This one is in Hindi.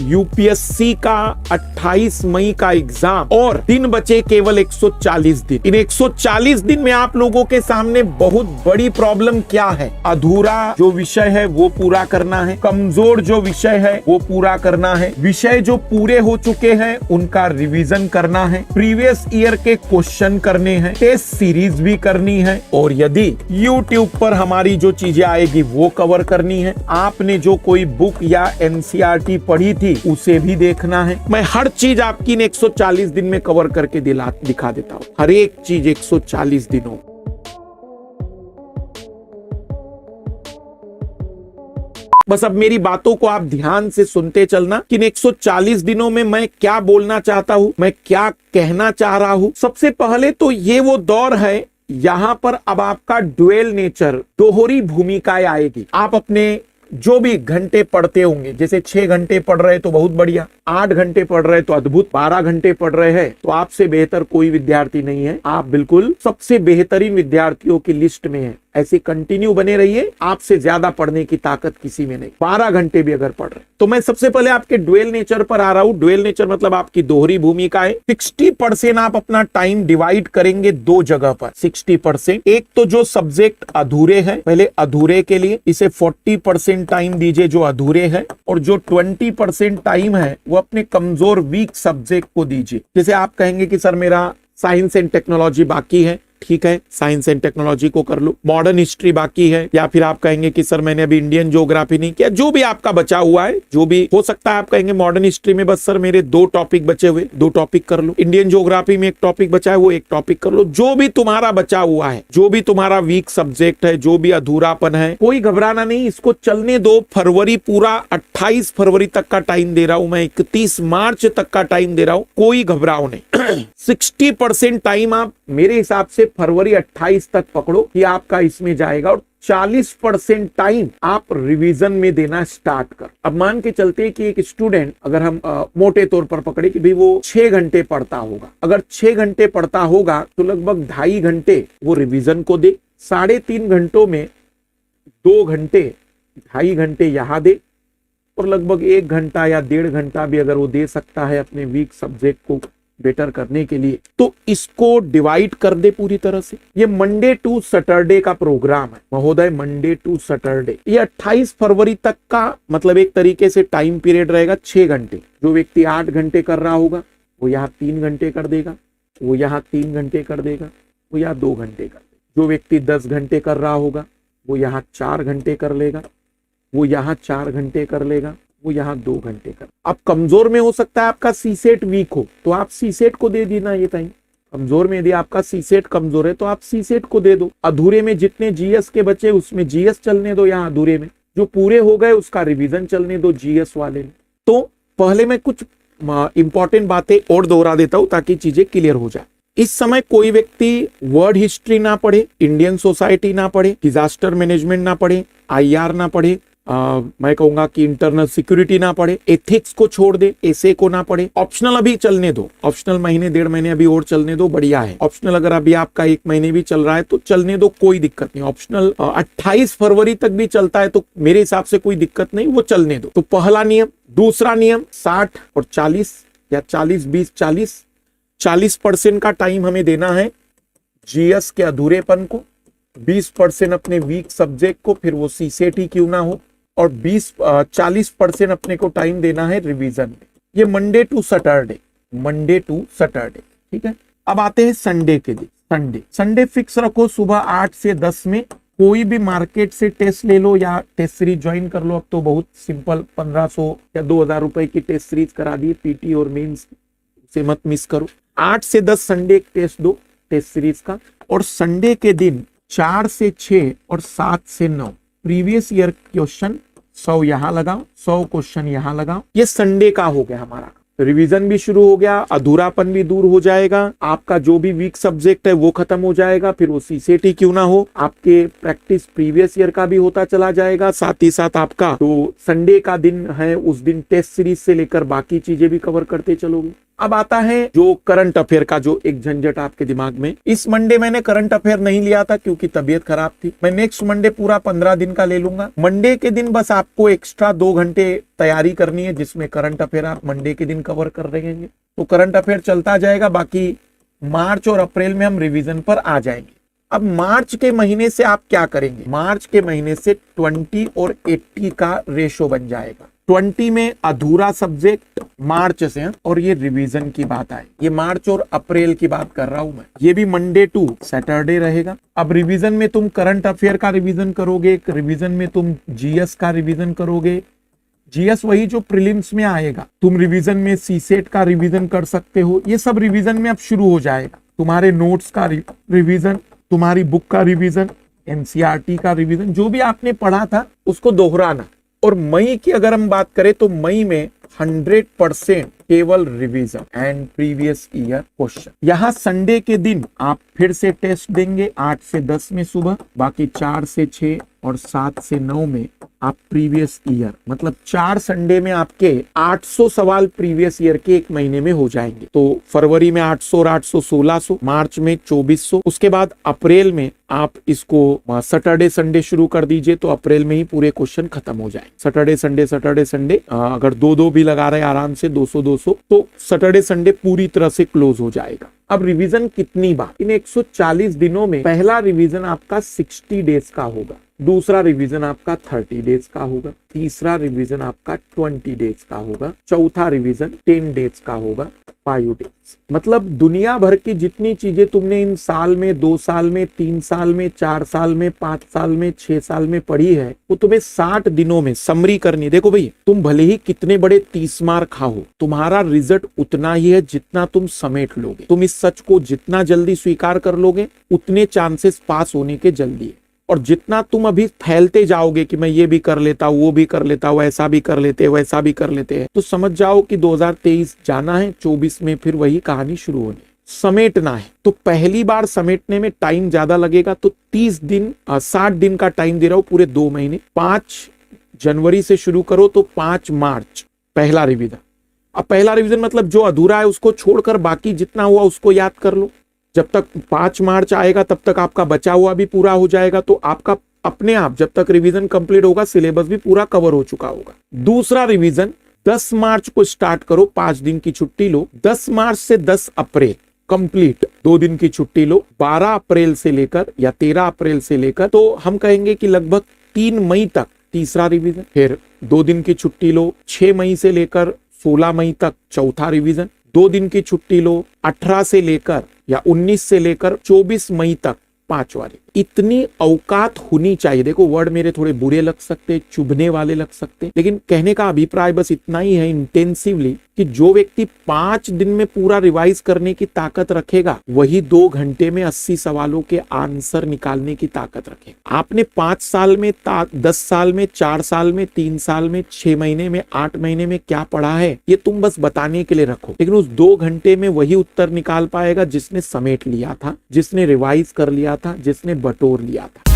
यूपीएससी का 28 मई का एग्जाम और दिन बचे केवल 140 दिन। इन 140 दिन में आप लोगों के सामने बहुत बड़ी प्रॉब्लम क्या है? अधूरा जो विषय है वो पूरा करना है, कमजोर जो विषय है वो पूरा करना है, विषय जो पूरे हो चुके हैं उनका रिवीजन करना है, प्रीवियस ईयर के क्वेश्चन करने हैं, टेस्ट सीरीज भी करनी है और यदि YouTube पर हमारी जो चीजें आएगी वो कवर करनी है। आपने जो कोई बुक या एनसीईआरटी पढ़ी थी उसे भी देखना है। मैं हर चीज आपकी 140 दिन में कवर करके दिखा देता हूँ, हर एक चीज 140 दिनों। बस अब मेरी बातों को आप ध्यान से सुनते चलना कि इन 140 दिनों में मैं क्या बोलना चाहता हूँ, मैं क्या कहना चाह रहा हूँ। सबसे पहले तो ये वो दौर है यहाँ पर अब आपका ड्यूअल नेचर, दोहरी भूमिकाएं आएगी। आप अपने जो भी घंटे पढ़ते होंगे, जैसे 6 घंटे पढ़ रहे तो बहुत बढ़िया, 8 घंटे पढ़ रहे तो अद्भुत, 12 घंटे पढ़ रहे हैं तो आपसे बेहतर कोई विद्यार्थी नहीं है। आप बिल्कुल सबसे बेहतरीन विद्यार्थियों की लिस्ट में हैं। ऐसे कंटिन्यू बने रहिए, आपसे ज्यादा पढ़ने की ताकत किसी में नहीं। 12 घंटे भी अगर पढ़ रहे तो मैं सबसे पहले आपके ड्यूअल नेचर पर आ रहा हूं। ड्यूअल नेचर मतलब आपकी दोहरी भूमिका है। 60% आप अपना टाइम डिवाइड करेंगे दो जगह पर। 60% एक तो जो सब्जेक्ट अधूरे हैं, पहले अधूरे के लिए इसे 40% टाइम दीजिए जो अधूरे है, और जो 20% टाइम है वो अपने कमजोर वीक सब्जेक्ट को दीजिए। जैसे आप कहेंगे कि सर मेरा साइंस एंड टेक्नोलॉजी बाकी है, ठीक है, साइंस एंड टेक्नोलॉजी को कर लो। मॉडर्न हिस्ट्री बाकी है, या फिर आप कहेंगे कि सर मैंने अभी इंडियन ज्योग्राफी नहीं किया, जो भी आपका बचा हुआ है, जो भी हो सकता है। आप कहेंगे मॉडर्न हिस्ट्री में बस सर मेरे 2 टॉपिक बचे हुए, 2 टॉपिक कर लो। इंडियन ज्योग्राफी में 1 टॉपिक बचा है, वो 1 टॉपिक कर लो। जो भी तुम्हारा बचा हुआ है, जो भी तुम्हारा वीक सब्जेक्ट है, जो भी अधूरापन है, कोई घबराना नहीं, इसको चलने दो। फरवरी पूरा 28 फरवरी तक का टाइम दे रहा हूं मैं, 31 मार्च तक का टाइम दे रहा हूं, कोई घबराओ नहीं। 60% टाइम आप मेरे हिसाब से फरवरी 28 तक पकड़ो कि आपका इसमें जाएगा, और 40% टाइम आप रिवीजन में देना स्टार्ट कर। अब मान के चलते कि एक स्टूडेंट, अगर हम मोटे तौर पर पकड़े कि भाई वो 6 घंटे पढ़ता होगा, अगर 6 घंटे पढ़ता होगा तो लगभग 2.5 घंटे वो रिवीजन को दे, 3.5 घंटों में 2 घंटे, 2.5 घंटे यहाँ दे, और लगभग 1 घंटा या 1.5 घंटा भी अगर वो दे सकता है अपने वीक सब्जेक्ट को बेटर करने के लिए, तो इसको डिवाइड कर दे पूरी तरह से। ये मंडे टू सैटरडे का प्रोग्राम है महोदय, मंडे टू सैटरडे। ये 28 फरवरी तक का मतलब एक तरीके से टाइम पीरियड रहेगा 6 घंटे। जो व्यक्ति 8 घंटे कर रहा होगा वो यहाँ 3 घंटे कर देगा, वो यहाँ 3 घंटे कर देगा, वो यहाँ 2 घंटे कर देगा। जो व्यक्ति 10 घंटे कर रहा होगा वो यहाँ 4 घंटे कर लेगा, वो यहाँ 4 घंटे कर लेगा, वो यहाँ 2 घंटे कर। अब कमजोर में हो सकता है आपका सीसेट वीक हो तो आप सीसेट को दे देना ये टाइम। कमजोर में यदि आपका सीसेट कमजोर है तो आप सीसेट को दे दो। अधूरे में जितने जीएस के बचे उसमें जीएस चलने दो, यहाँ अधूरे में जो पूरे हो गए उसका रिवीजन चलने दो जीएस वाले में। तो पहले मैं कुछ इंपॉर्टेंट बातें और दोहरा देता हूं ताकि चीजें क्लियर हो जाए। इस समय कोई व्यक्ति वर्ल्ड हिस्ट्री ना पढ़े, इंडियन सोसाइटी ना पढ़े, डिजास्टर मैनेजमेंट ना पढ़े, आईआर ना पढ़े, मैं कहूंगा कि इंटरनल सिक्योरिटी ना पढ़े, एथिक्स को छोड़ दे, एसे को ना पढ़े। ऑप्शनल अभी चलने दो, ऑप्शनल महीने 1.5 महीने अभी और चलने दो, बढ़िया है। ऑप्शनल अगर अभी आपका 1 महीने भी चल रहा है तो चलने दो, कोई दिक्कत नहीं। ऑप्शनल 28 फरवरी तक भी चलता है तो मेरे हिसाब से कोई दिक्कत नहीं, वो चलने दो। तो पहला नियम। दूसरा नियम 60 और 40 या 40-20-40, 40% का टाइम हमें देना है जीएस के अधूरेपन को, 20% अपने वीक सब्जेक्ट को, फिर वो सीसेट ही क्यों ना हो, और 40% अपने को टाइम देना है रिवीजन में। ये Monday to Saturday, Monday to Saturday, ठीक है। अब आते हैं संडे के दिन। संडे फिक्स रखो सुबह 8 से 10 में। कोई भी मार्केट से टेस्ट ले लो या टेस्ट सीरीज ज्वाइन कर लो। अब तो बहुत सिंपल 1500 या 2000 रुपए की टेस्ट सीरीज करा दी पीटी और मेंस से, मत मिस करो। 8 से 10 संडे एक टेस्ट दो टेस्ट सीरीज का, और संडे के दिन 4 से 6 और 7 से 9 प्रीवियस ईयर क्वेश्चन 100 यहां लगाओ, 100 क्वेश्चन यहां लगाओ। ये संडे का हो गया हमारा। रिवीजन भी शुरू हो गया, अधूरापन भी दूर हो जाएगा, आपका जो भी वीक सब्जेक्ट है वो खत्म हो जाएगा, फिर वो सीसेट ही क्यों ना हो, आपके प्रैक्टिस प्रीवियस ईयर का भी होता चला जाएगा। साथ ही साथ आपका तो संडे का दिन है, उस दिन टेस्ट सीरीज से लेकर बाकी चीजें भी कवर करते चलोगे। अब आता है जो करंट अफेयर का जो एक झंझट आपके दिमाग में। इस मंडे मैंने करंट अफेयर नहीं लिया था क्योंकि तबीयत खराब थी। मैं नेक्स्ट मंडे पूरा 15 दिन का ले लूंगा। मंडे के दिन बस आपको एक्स्ट्रा 2 घंटे तैयारी करनी है, जिसमें करंट अफेयर आप मंडे के दिन कवर कर रहेंगे। तो करंट अफेयर चलता जाएगा, बाकी मार्च और अप्रैल में हम रिवीजन पर आ जाएंगे। अब मार्च के महीने से आप क्या करेंगे? मार्च के महीने से 20 और 80 का रेशो बन जाएगा। 20 में अधूरा सब्जेक्ट मार्च से है, और ये रिवीजन की बात आए, ये मार्च और अप्रैल की बात कर रहा हूं मैं। ये भी मंडे टू सैटरडे रहेगा। अब रिवीजन में तुम करंट अफेयर का रिवीजन करोगे, रिवीजन में तुम जीएस का रिवीजन करोगे। जीएस वही जो प्रीलिम्स में आएगा। तुम रिवीजन में सीसेट का रिवीजन कर सकते हो। ये सब रिवीजन में अब शुरू हो जाएगा। तुम्हारे नोट्स का रिवीजन, तुम्हारी बुक का रिवीजन, एनसीईआरटी का रिवीजन, जो भी आपने पढ़ा था उसको दोहराना। और मई की अगर हम बात करें तो मई में 100% केवल revision and previous year question. यहाँ संडे के दिन आप फिर से टेस्ट देंगे 8 से 10 में सुबह, बाकी 4 से 6 और 7 से 9 में आप प्रीवियस ईयर, मतलब 4 संडे में आपके 800 सवाल प्रीवियस ईयर के एक महीने में हो जाएंगे। तो फरवरी में 800 और 800 1600, मार्च में 2400। उसके बाद अप्रैल में आप इसको सैटरडे संडे शुरू कर दीजिए, तो अप्रैल में ही पूरे क्वेश्चन खत्म हो जाए। सैटरडे संडे अगर 2-2 भी लगा रहे आराम से 200-200, तो सैटरडे संडे पूरी तरह से क्लोज हो जाएगा। अब रिवीजन कितनी बार? इन 140 दिनों में पहला रिवीजन आपका 60 डेज का होगा, दूसरा रिवीजन आपका 30 डेज का होगा, तीसरा रिवीजन आपका 20 डेज का होगा, चौथा रिवीजन 10 डेज का होगा, 5 डेज। मतलब दुनिया भर की जितनी चीजें तुमने इन साल में, 2 साल में, 3 साल में, 4 साल में, 5 साल में, 6 साल में पढ़ी है, वो तुम्हें 60 दिनों में समरी करनी। देखो भाई, तुम भले ही कितने बड़े 30 मार्क खाओ, तुम्हारा रिजल्ट उतना ही है जितना तुम समेट लोगे। तुम इस सच को जितना जल्दी स्वीकार कर लोगे, उतने चांसेस पास होने के जल्दी है। और जितना तुम अभी फैलते जाओगे कि मैं ये भी कर लेता हूँ, वो भी कर लेता हूँ, ऐसा भी कर लेते हैं, वैसा भी कर लेते हैं, तो समझ जाओ कि 2023 जाना है, 24 में फिर वही कहानी शुरू होनी। समेटना है तो पहली बार समेटने में टाइम ज्यादा लगेगा, तो 30 दिन 60 दिन का टाइम दे रहा हूं, पूरे 2 महीने। 5 जनवरी से शुरू करो तो 5 मार्च पहला रिवीजन। अब पहला रिवीजन मतलब जो अधूरा है उसको छोड़कर बाकी जितना हुआ उसको याद कर लो। जब तक 5 मार्च आएगा तब तक आपका बचा हुआ भी पूरा हो जाएगा, तो आपका अपने आप जब तक रिवीजन कंप्लीट होगा सिलेबस भी पूरा कवर हो चुका होगा। दूसरा रिवीजन 10 मार्च को स्टार्ट करो, 5 दिन की छुट्टी लो। 10 मार्च से 10 अप्रैल कंप्लीट, 2 दिन की छुट्टी लो। 12 अप्रैल से लेकर या 13 अप्रैल से लेकर, तो हम कहेंगे कि लगभग 3 मई तक तीसरा रिवीजन। फिर 2 दिन की छुट्टी लो, 6 मई से लेकर 16 मई तक चौथा रिवीजन। 2 दिन की छुट्टी लो, 18 से लेकर या 19 से लेकर 24 मई तक पांचवा। इतनी औकात होनी चाहिए। देखो वर्ड मेरे थोड़े बुरे लग सकते, चुभने वाले लग सकते, लेकिन कहने का अभिप्राय बस इतना ही है इंटेंसिवली कि जो व्यक्ति 5 दिन में पूरा रिवाइज करने की ताकत रखेगा वही 2 घंटे में 80 सवालों के आंसर निकालने की ताकत रखेगा। आपने 5 साल में, 10 साल में, 4 साल में, 3 साल में, 6 महीने में, 8 महीने में क्या पढ़ा है ये तुम बस बताने के लिए रखो, लेकिन उस 2 घंटे में वही उत्तर निकाल पाएगा जिसने समेट लिया था, जिसने रिवाइज कर लिया था, जिसने बटोर लिया था।